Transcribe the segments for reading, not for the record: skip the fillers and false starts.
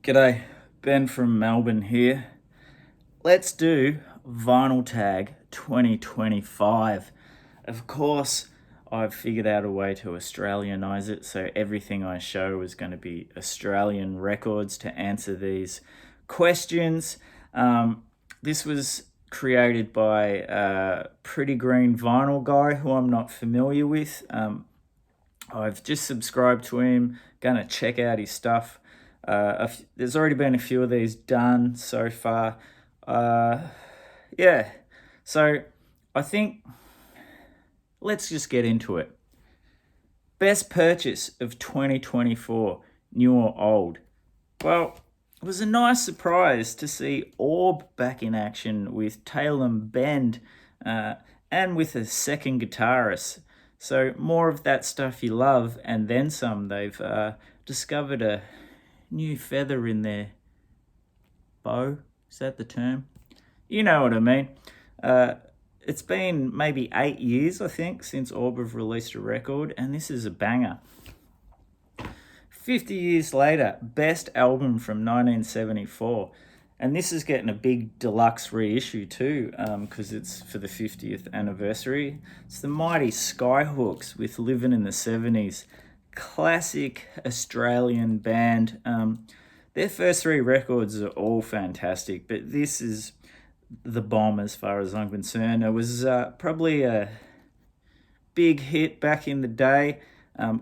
G'day, Ben from Melbourne here. Let's do Vinyl Tag 2025. Of course, I've figured out a way to Australianize it, so everything I show is going to be Australian records to answer these questions. This was created by a Pretty Green Vinyl guy who I'm not familiar with. I've just subscribed to him, gonna check out his stuff. There's already been a few of these done so far. Yeah, so I think let's just get into it. Best purchase of 2024, new or old? Well, it was a nice surprise to see Orb back in action with Taylor Bend and with a second guitarist. So more of that stuff you love and then some. They've discovered a new feather in their bow. Is that the term? You know what I mean. It's been maybe 8 years, I think, since Orb have released a record, and this is a banger. 50 years later, best album from 1974. And this is getting a big deluxe reissue too, because it's for the 50th anniversary. It's the mighty Skyhooks with Living in the 70s. Classic Australian band. Their first three records are all fantastic, but this is the bomb as far as I'm concerned. It was probably a big hit back in the day,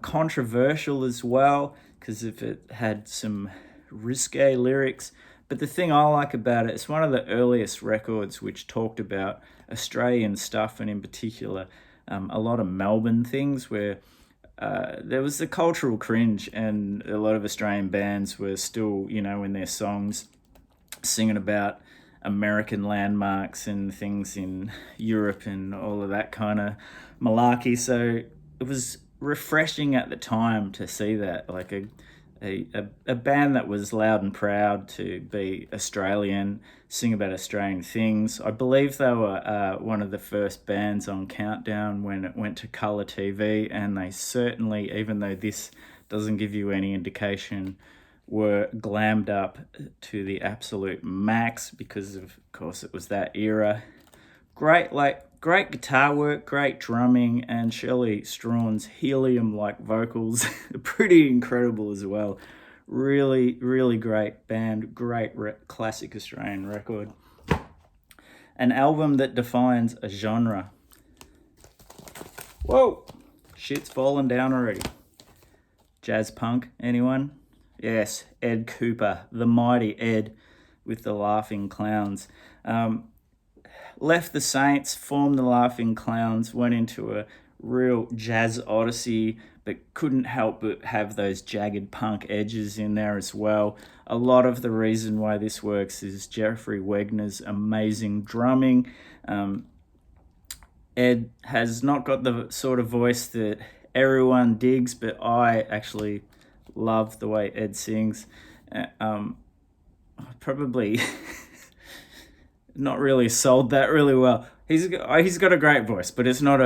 controversial as well, because if it had some risque lyrics. But the thing I like about it, it's one of the earliest records which talked about Australian stuff, and in particular, a lot of Melbourne things where there was the cultural cringe, and a lot of Australian bands were still, in their songs singing about American landmarks and things in Europe and all of that kind of malarkey. So it was refreshing at the time to see that, like a band that was loud and proud to be Australian, sing about Australian things. I believe they were one of the first bands on Countdown when it went to colour TV, and they certainly, even though this doesn't give you any indication, were glammed up to the absolute max because of course it was that era. Great guitar work, great drumming, and Shirley Strawn's helium-like vocals are pretty incredible as well. Really, really great band, classic Australian record. An album that defines a genre. Whoa, shit's falling down already. Jazz punk, anyone? Yes, Ed Cooper, the mighty Ed with the Laughing Clowns. Left the Saints, formed the Laughing Clowns, went into a real jazz odyssey, but couldn't help but have those jagged punk edges in there as well. A lot of the reason why this works is Jeffrey Wegner's amazing drumming. Ed has not got the sort of voice that everyone digs, but I actually love the way Ed sings. Probably not really sold that really well. He's got a great voice, but it's not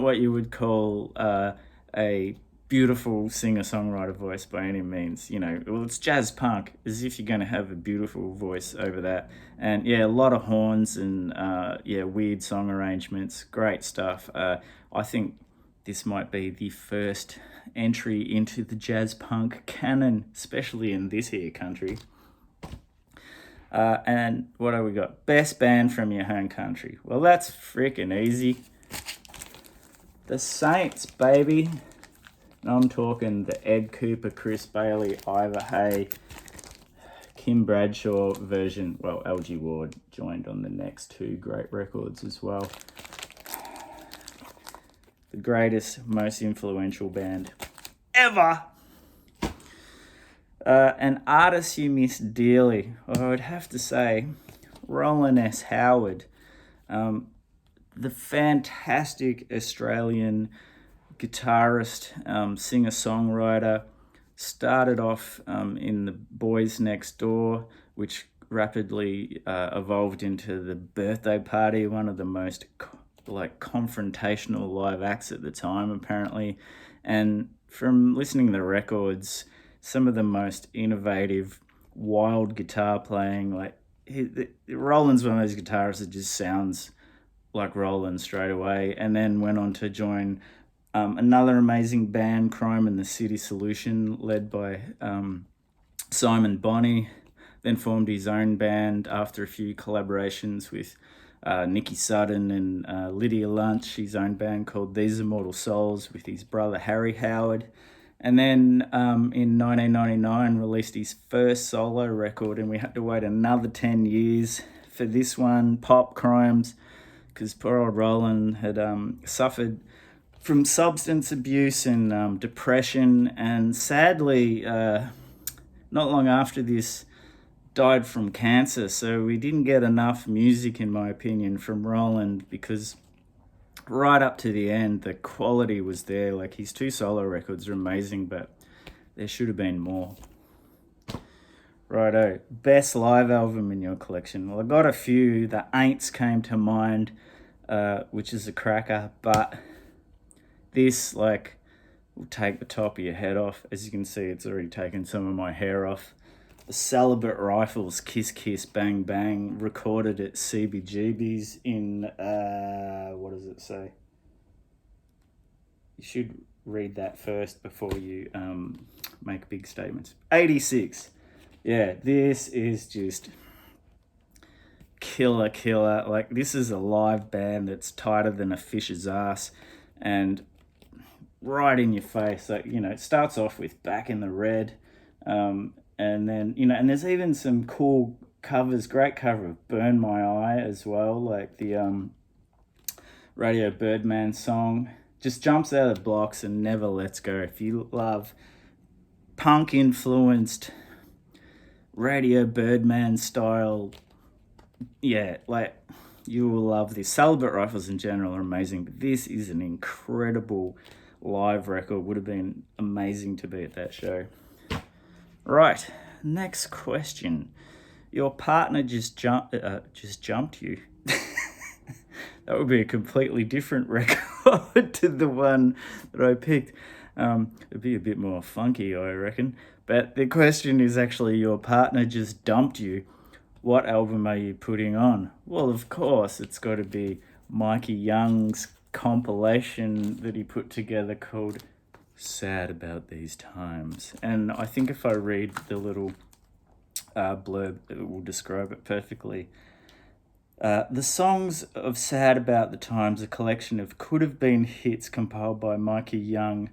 what you would call a beautiful singer-songwriter voice by any means. Well, it's jazz punk, as if you're going to have a beautiful voice over that. And yeah, a lot of horns and weird song arrangements. Great stuff. I think this might be the first entry into the jazz punk canon, especially in this here country. And what have we got? Best band from your home country. Well, that's freaking easy. The Saints, baby. And I'm talking the Ed Cooper, Chris Bailey, Ivor Hay, Kim Bradshaw version. Well, LG Ward joined on the next two great records as well. The greatest, most influential band ever. An artist you miss dearly, I would have to say Roland S. Howard, the fantastic Australian guitarist, singer-songwriter, started off in the Boys Next Door, which rapidly evolved into the Birthday Party, one of the most confrontational live acts at the time, apparently. And from listening to the records, some of the most innovative wild guitar playing. Like Roland's one of those guitarists that just sounds like Roland straight away, and then went on to join another amazing band, Crime and the City Solution, led by Simon Bonney. Then formed his own band after a few collaborations with Nicky Sutton and Lydia Lunch, his own band called These Immortal Souls with his brother Harry Howard. And then in 1999 released his first solo record, and we had to wait another 10 years for this one, Pop Crimes, because poor old Roland had suffered from substance abuse and depression, and sadly, not long after this, died from cancer. So we didn't get enough music, in my opinion, from Roland, because right up to the end, the quality was there. Like, his 2 solo records are amazing, but there should have been more. Righto, best live album in your collection. Well, I got a few. The Aints came to mind, which is a cracker, but this, like, will take the top of your head off. As you can see, it's already taken some of my hair off. The Celibate Rifles, Kiss Kiss Bang Bang, recorded at CBGB's in, what does it say? You should read that first before you make big statements. 86. Yeah, this is just killer. Like, this is a live band that's tighter than a fish's ass and right in your face. Like, it starts off with Back in the Red, and then, and there's even some cool covers, great cover of Burn My Eye as well, like the Radio Birdman song. Just jumps out of the blocks and never lets go. If you love punk-influenced Radio Birdman style, yeah, like, you will love this. Celibate Rifles in general are amazing, but this is an incredible live record. Would have been amazing to be at that show. Right, next question. Your partner just jumped you. That would be a completely different record to the one that I picked. It'd be a bit more funky, I reckon. But the question is actually, your partner just dumped you. What album are you putting on? Well, of course, it's got to be Mikey Young's compilation that he put together called Sad About These Times. And I think if I read the little blurb, it will describe it perfectly. The songs of Sad About the Times, a collection of could-have-been hits compiled by Mikey Young,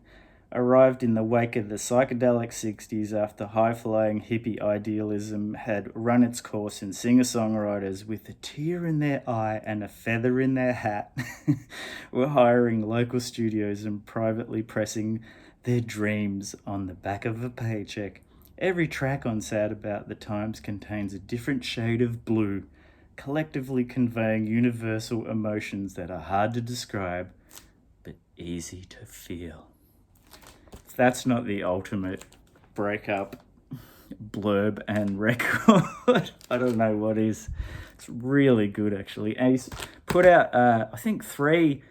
arrived in the wake of the psychedelic 60s after high-flying hippie idealism had run its course, and singer-songwriters with a tear in their eye and a feather in their hat were hiring local studios and privately pressing their dreams on the back of a paycheck. Every track on Sad About the Times contains a different shade of blue, collectively conveying universal emotions that are hard to describe, but easy to feel. If that's not the ultimate breakup blurb and record, I don't know what is. It's really good, actually. And he's put out, I think, 3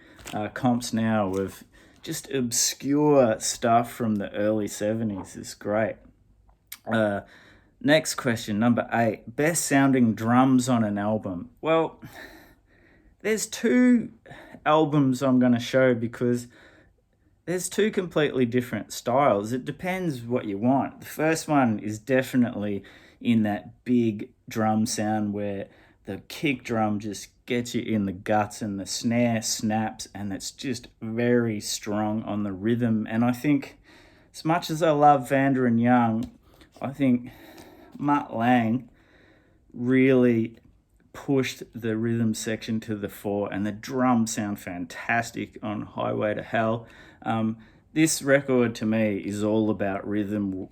comps now of just obscure stuff from the early 70s. It's great. Next question, number 8. Best sounding drums on an album. Well, there's 2 albums I'm going to show because there's 2 completely different styles. It depends what you want. The first one is definitely in that big drum sound where the kick drum just gets you in the guts and the snare snaps, and it's just very strong on the rhythm. And I think, as much as I love Vander and Young, I think Mutt Lange really pushed the rhythm section to the fore, and the drums sound fantastic on Highway to Hell. This record to me is all about rhythm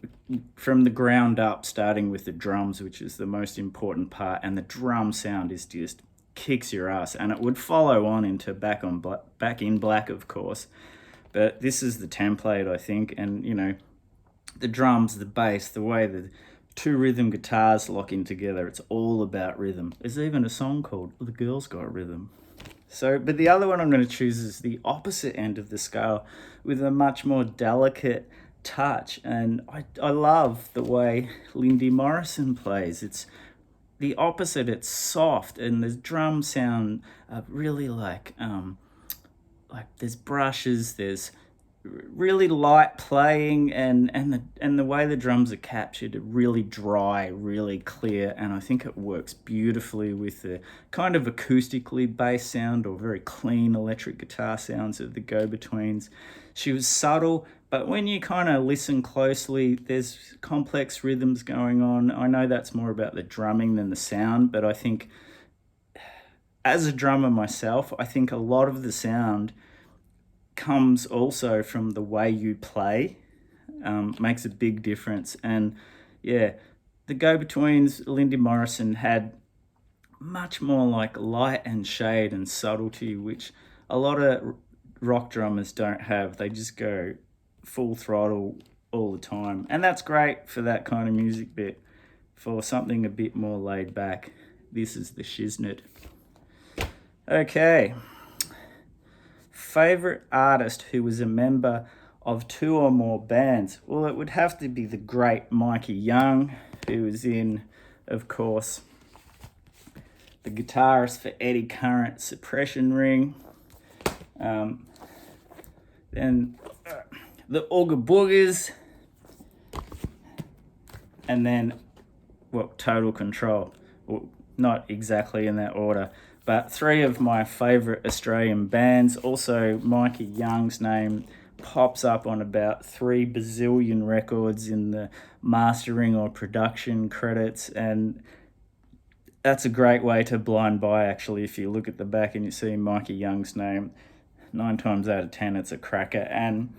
from the ground up, starting with the drums, which is the most important part, and the drum sound is just kicks your ass, and it would follow on into Back in Black, of course, but this is the template, I think. And the drums, the bass, the way the 2 rhythm guitars lock in together, it's all about rhythm. There's even a song called The Girl's Got Rhythm. But the other one I'm going to choose is the opposite end of the scale, with a much more delicate touch. And I love the way Lindy Morrison plays. It's the opposite. It's soft, and the drum sound really like there's brushes, there's really light playing, and the way the drums are captured are really dry, really clear, and I think it works beautifully with the kind of acoustically based sound or very clean electric guitar sounds of the go-betweens. She was subtle, but when you kind of listen closely, there's complex rhythms going on. I know that's more about the drumming than the sound, but I think as a drummer myself, I think a lot of the sound comes also from the way you play. Makes a big difference. And yeah, the go-betweens, Lindy Morrison had much more like light and shade and subtlety, which a lot of rock drummers don't have. They just go full throttle all the time, and that's great for that kind of music. Bit for something a bit more laid back, this is the shiznit. Okay, favorite artist who was a member of two or more bands? Well, it would have to be the great Mikey Young, who was in, of course, the guitarist for Eddie Current, Suppression Ring. Then the Ooga Boogers, and then Total Control. Well, not exactly in that order, but three of my favourite Australian bands. Also, Mikey Young's name pops up on about 3 bazillion records in the mastering or production credits, and that's a great way to blind buy, actually. If you look at the back and you see Mikey Young's name, 9 times out of 10 it's a cracker. And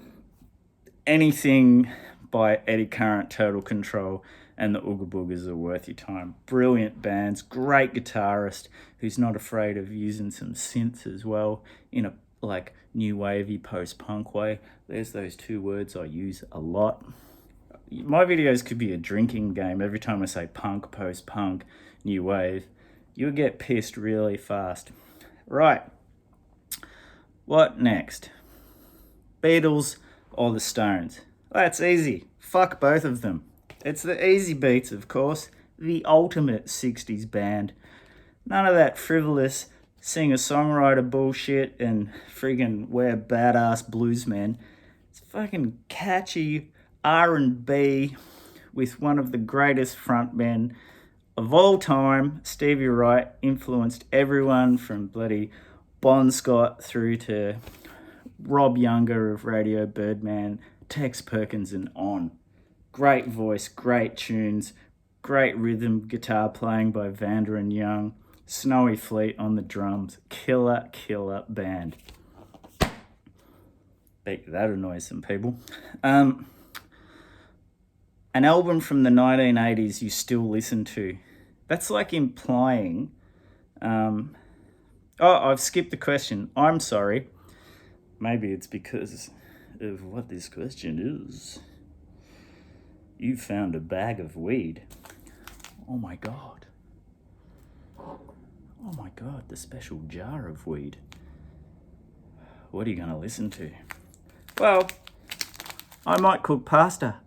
anything by Eddie Current, Total Control, and the Ooga Boogers are worth your time. Brilliant bands, great guitarist who's not afraid of using some synths as well in a like new wavy post-punk way. There's those 2 words I use a lot. My videos could be a drinking game. Every time I say punk, post-punk, new wave, you'll get pissed really fast. Right, what next? Beatles or the Stones? That's easy. Fuck both of them. It's the Easybeats, of course, the ultimate 60s band. None of that frivolous singer-songwriter bullshit and friggin' we're badass bluesmen. It's fucking catchy R&B with one of the greatest frontmen of all time. Stevie Wright influenced everyone from bloody Bon Scott through to Rob Younger of Radio Birdman, Tex Perkins and on. Great voice, great tunes, great rhythm guitar playing by Vander and Young, Snowy Fleet on the drums. Killer band. Bet that annoys some people. An album from the 1980s you still listen to. That's like implying... I've skipped the question. I'm sorry. Maybe it's because of what this question is. You found a bag of weed. Oh my God. Oh my God, the special jar of weed. What are you going to listen to? Well, I might cook pasta.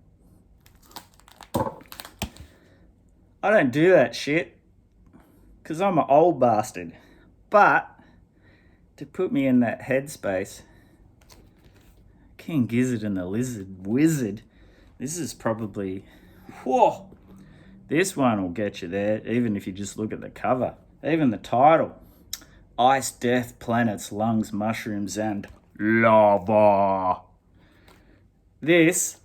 I don't do that shit because I'm an old bastard. But to put me in that headspace, King Gizzard and the Lizard Wizard, this is probably, whoa, this one will get you there, even if you just look at the cover. Even the title, Ice, Death, Planets, Lungs, Mushrooms, and Lava. This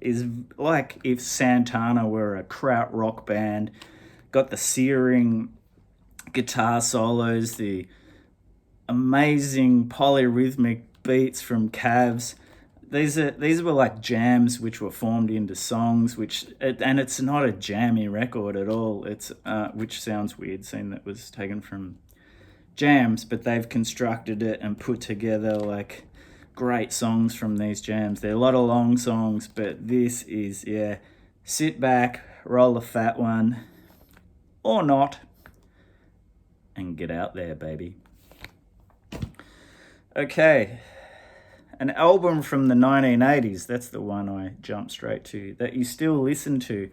is like if Santana were a krautrock band, got the searing guitar solos, the amazing polyrhythmic beats from Cavs. These were like jams which were formed into songs, and it's not a jammy record at all. It's which sounds weird, seeing that it was taken from jams, but they've constructed it and put together like great songs from these jams. They're a lot of long songs, but this is, yeah, sit back, roll a fat one, or not, and get out there, baby. Okay, an album from the 1980s, that's the one I jumped straight to, that you still listen to,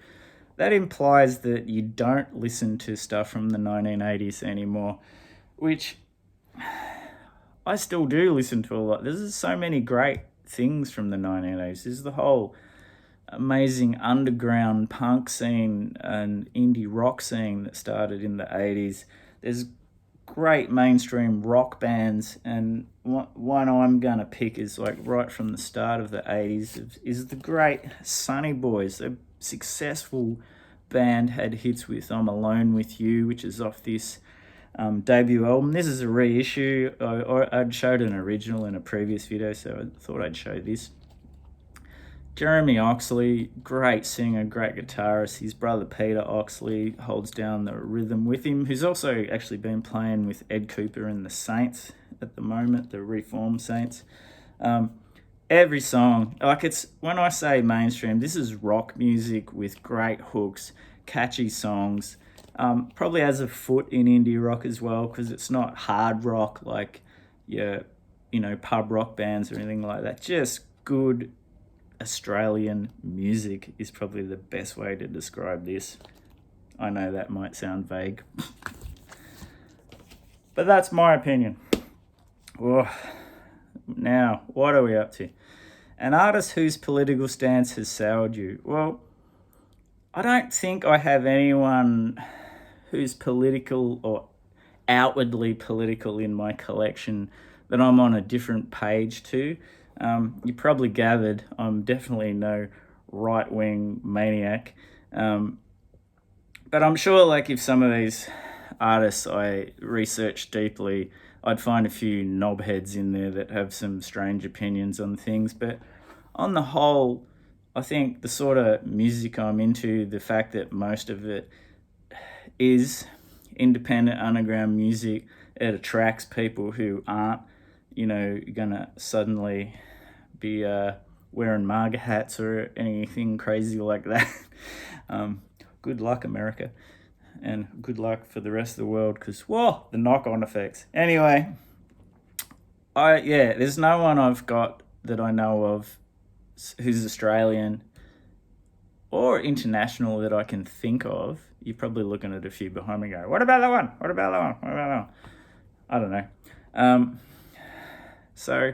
that implies that you don't listen to stuff from the 1980s anymore, which I still do listen to a lot. There's so many great things from the 1980s. There's the whole amazing underground punk scene and indie rock scene that started in the 80s. There's great mainstream rock bands, and one I'm gonna pick is like right from the start of the 80s is the great Sunny Boys. A successful band, had hits with I'm Alone With You, which is off this debut album. This is a reissue. I'd showed an original in a previous video, so I thought I'd show this. Jeremy Oxley, great singer, great guitarist. His brother Peter Oxley holds down the rhythm with him, who's also actually been playing with Ed Cooper and the Saints at the moment, the Reformed Saints. Every song, like, it's, when I say mainstream, this is rock music with great hooks, catchy songs. Probably has a foot in indie rock as well, because it's not hard rock like your, pub rock bands or anything like that. Just good Australian music is probably the best way to describe this. I know that might sound vague, but that's my opinion. Now, what are we up to? An artist whose political stance has soured you. Well, I don't think I have anyone who's political or outwardly political in my collection that I'm on a different page to. You probably gathered I'm definitely no right-wing maniac. But I'm sure, like, if some of these artists I research deeply, I'd find a few knobheads in there that have some strange opinions on things. But on the whole, I think the sort of music I'm into, the fact that most of it is independent underground music, it attracts people who aren't, gonna suddenly be wearing MAGA hats or anything crazy like that. Good luck, America. And good luck for the rest of the world, because, whoa, the knock-on effects. Anyway, there's no one I've got that I know of who's Australian or international that I can think of. You're probably looking at a few behind me going, what about that one? What about that one? What about that one? I don't know. So,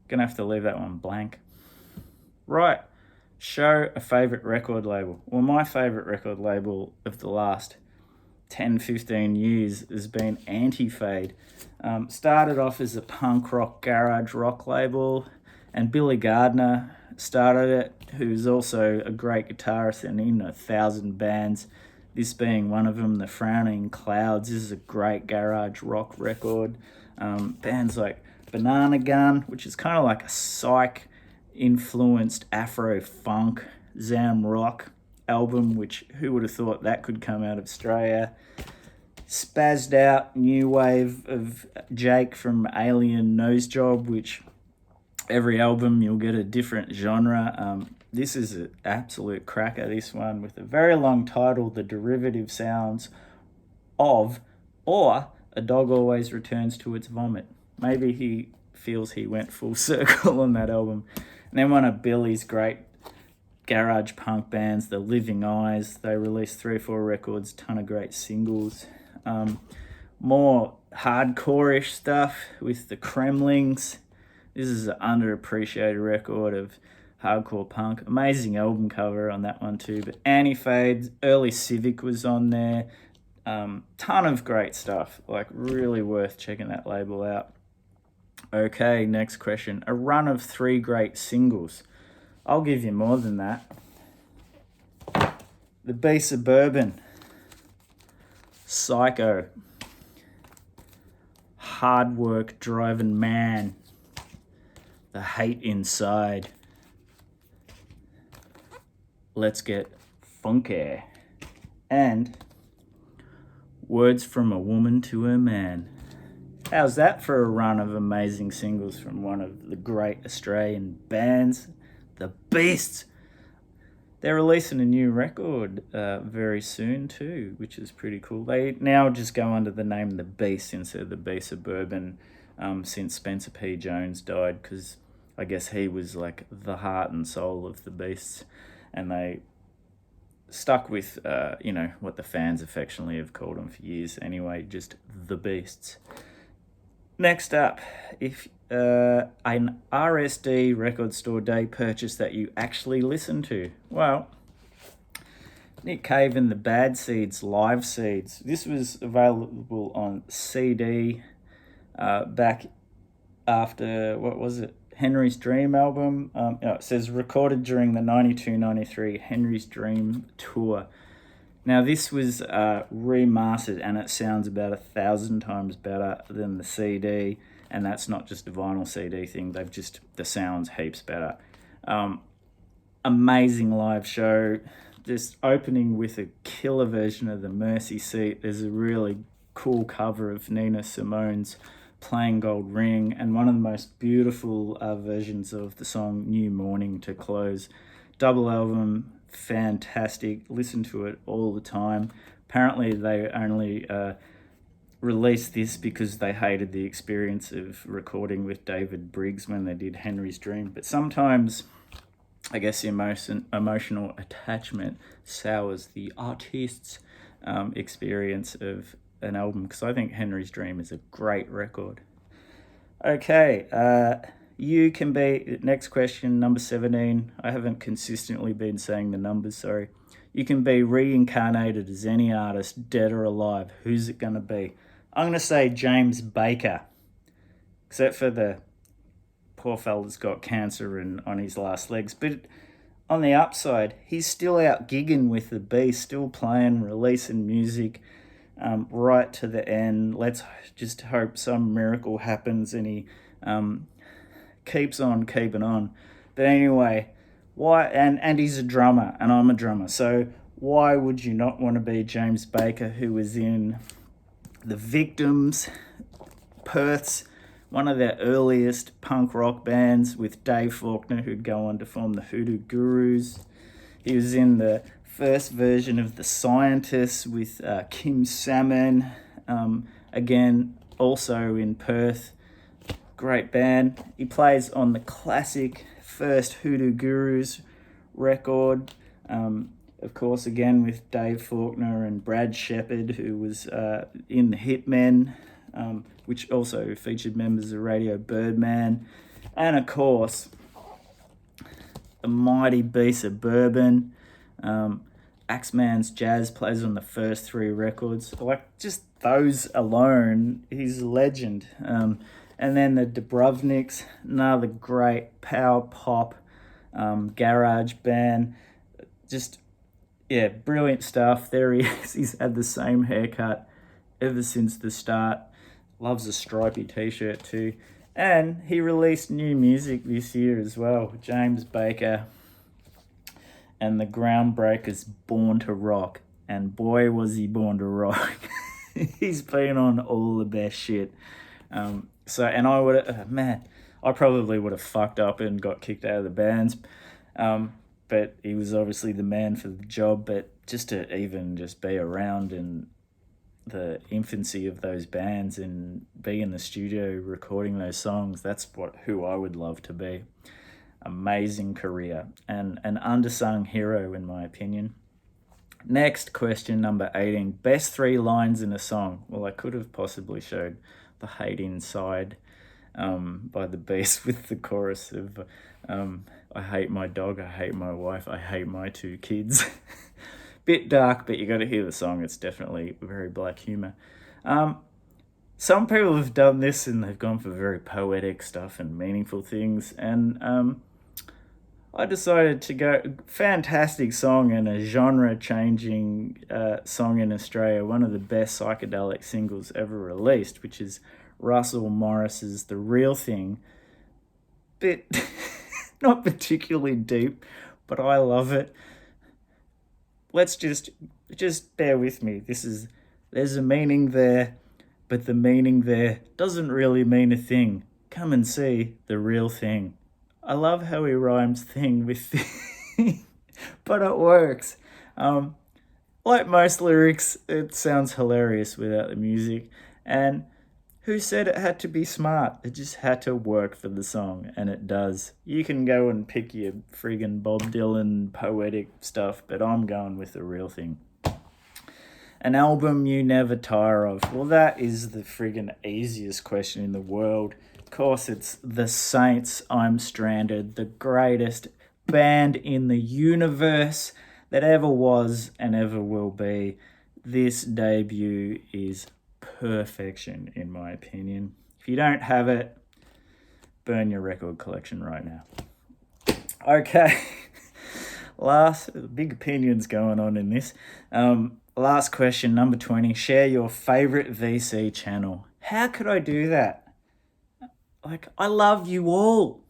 gonna have to leave that one blank. Right, show a favourite record label. Well, my favourite record label of the last 10, 15 years has been Anti-Fade. Started off as a punk rock, garage rock label, and Billy Gardner started it, who's also a great guitarist and in 1,000 bands, this being one of them. The Frowning Clouds. This is a great garage rock record. Bands like Banana Gun, which is kind of like a psych-influenced Afro-funk Zam rock album, which who would have thought that could come out of Australia. Spazzed out new wave of Jake from Alien Nose Job, which every album you'll get a different genre. This is an absolute cracker, this one, with a very long title, The Derivative Sounds of, or A Dog Always Returns to Its Vomit. Maybe he feels he went full circle on that album. And then one of Billy's great garage punk bands, The Living Eyes. They released 3 or 4 records, ton of great singles. More hardcore-ish stuff with the Kremlings. This is an underappreciated record of hardcore punk. Amazing album cover on that one too. But Anti-Fade, early Civic was on there. Ton of great stuff. Like, really worth checking that label out. Okay, next question. A run of 3 great singles. I'll give you more than that. The B Suburban, Psycho, Hard Work Driving Man, The Hate Inside, Let's Get Funky, and Words from a Woman to Her Man. How's that for a run of amazing singles from one of the great Australian bands, The Beasts? They're releasing a new record very soon too, which is pretty cool. They now just go under the name The Beast instead of the B Suburban since Spencer P. Jones died, because I guess he was like the heart and soul of the Beasts, and they stuck with what the fans affectionately have called them for years anyway, just the Beasts. Next up, if an RSD record store day purchase that you actually listen to. Well, Nick Cave and the Bad Seeds live seeds. This was available on CD back after, what was it, Henry's Dream album. It says recorded during the 92-93 Henry's Dream tour. Now this was remastered, and it sounds about 1,000 times better than the CD, and that's not just a vinyl CD thing. The sound's heaps better. Amazing live show. Just opening with a killer version of the Mercy Seat. There's a really cool cover of Nina Simone's Plain Gold Ring, and one of the most beautiful versions of the song New Morning to close. Double album, fantastic. Listen to it all the time. Apparently they only released this because they hated the experience of recording with David Briggs when they did Henry's Dream. But sometimes, I guess, the emotional attachment sours the artist's experience of an album, because I think Henry's Dream is a great record. Okay, you can be, next question, number 17. I haven't consistently been saying the numbers, sorry. You can be reincarnated as any artist, dead or alive. Who's it going to be? I'm going to say James Baker, except for the poor fella's got cancer and on his last legs. But on the upside, he's still out gigging with the Beast, still playing, releasing music right to the end. Let's just hope some miracle happens and he keeps on keeping on. But anyway, why? And he's a drummer, and I'm a drummer. So why would you not want to be James Baker, who was in the Victims, Perth's, one of their earliest punk rock bands, with Dave Faulkner, who'd go on to form the Hoodoo Gurus. He was in the first version of The Scientists with Kim Salmon, again, also in Perth. Great band. He plays on the classic first Hoodoo Gurus record, of course, again with Dave Faulkner and Brad Shepard, who was in the Hitmen, which also featured members of Radio Birdman. And of course, the mighty beast of Bourbon. Axeman's Jazz plays on the first 3 records. Like, just those alone, he's a legend. And then the Dubrovniks, another great power pop garage band. Just, yeah, brilliant stuff. There he is. He's had the same haircut ever since the start. Loves a stripy t-shirt too. And he released new music this year as well. James Baker and the Groundbreakers, Born to Rock. And boy, was he born to rock. He's been on all the best shit. And I would have, I probably would have fucked up and got kicked out of the bands. But he was obviously the man for the job. But just to even just be around in the infancy of those bands and be in the studio recording those songs, that's who I would love to be. Amazing career and an undersung hero, in my opinion. Next question, number 18. Best 3 lines in a song. Well, I could have possibly showed The Hate Inside by the Beast with the chorus of I hate my dog, I hate my wife, I hate my 2 kids. Bit dark, but you got to hear the song. It's definitely very black humor. Some people have done this and they've gone for very poetic stuff and meaningful things. And I decided to go fantastic song and a genre-changing song in Australia, one of the best psychedelic singles ever released, which is Russell Morris's The Real Thing. Bit not particularly deep, but I love it. Let's just bear with me. There's a meaning there, but the meaning there doesn't really mean a thing. Come and see the real thing. I love how he rhymes thing with thing, but it works. Like most lyrics, it sounds hilarious without the music. And Who said it had to be smart? It just had to work for the song, and it does. You can go and pick your friggin' Bob Dylan poetic stuff, but I'm going with the real thing. An album you never tire of. Well, that is the friggin' easiest question in the world. Of course, it's The Saints, I'm Stranded, the greatest band in the universe that ever was and ever will be. This debut is perfection, in my opinion. If you don't have it, burn your record collection right now. Okay. Last, big opinions going on in this. Last question, number 20. Share your favorite VC channel. How could I do that? Like, I love you all.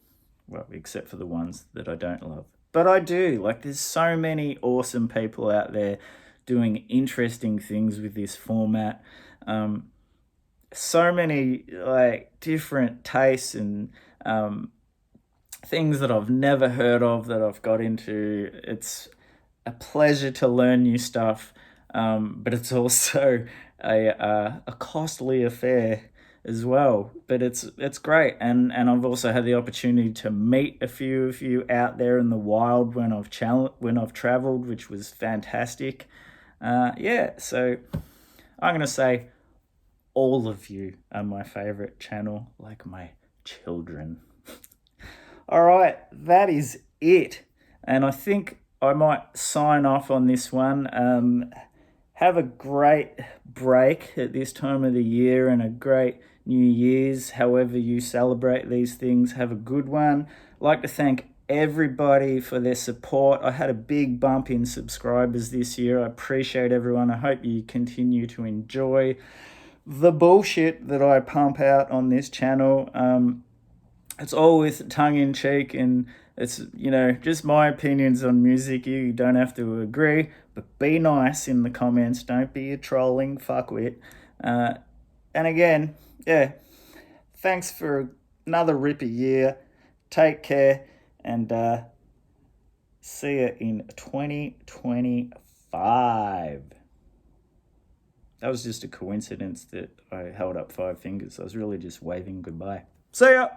Well, except for the ones that I don't love. But I do. Like, there's so many awesome people out there doing interesting things with this format. So many, like, different tastes and things that I've never heard of that I've got into. It's a pleasure to learn new stuff. But it's also a costly affair as well. But it's great, and I've also had the opportunity to meet a few of you out there in the wild when I've traveled, which was fantastic. So I'm gonna say all of you are my favorite channel, like my children. All right, that is it, and I think I might sign off on this one. Have a great break at this time of the year and a great New Year's, however you celebrate these things. Have a good one. I'd like to thank everybody for their support. I had a big bump in subscribers this year. I appreciate everyone. I hope you continue to enjoy the bullshit that I pump out on this channel. It's all with tongue-in-cheek, and it's, just my opinions on music. You don't have to agree, but be nice in the comments. Don't be a trolling fuckwit. And again, thanks for another ripper year. Take care, and see you in 2025. That was just a coincidence that I held up 5 fingers. I was really just waving goodbye. See ya!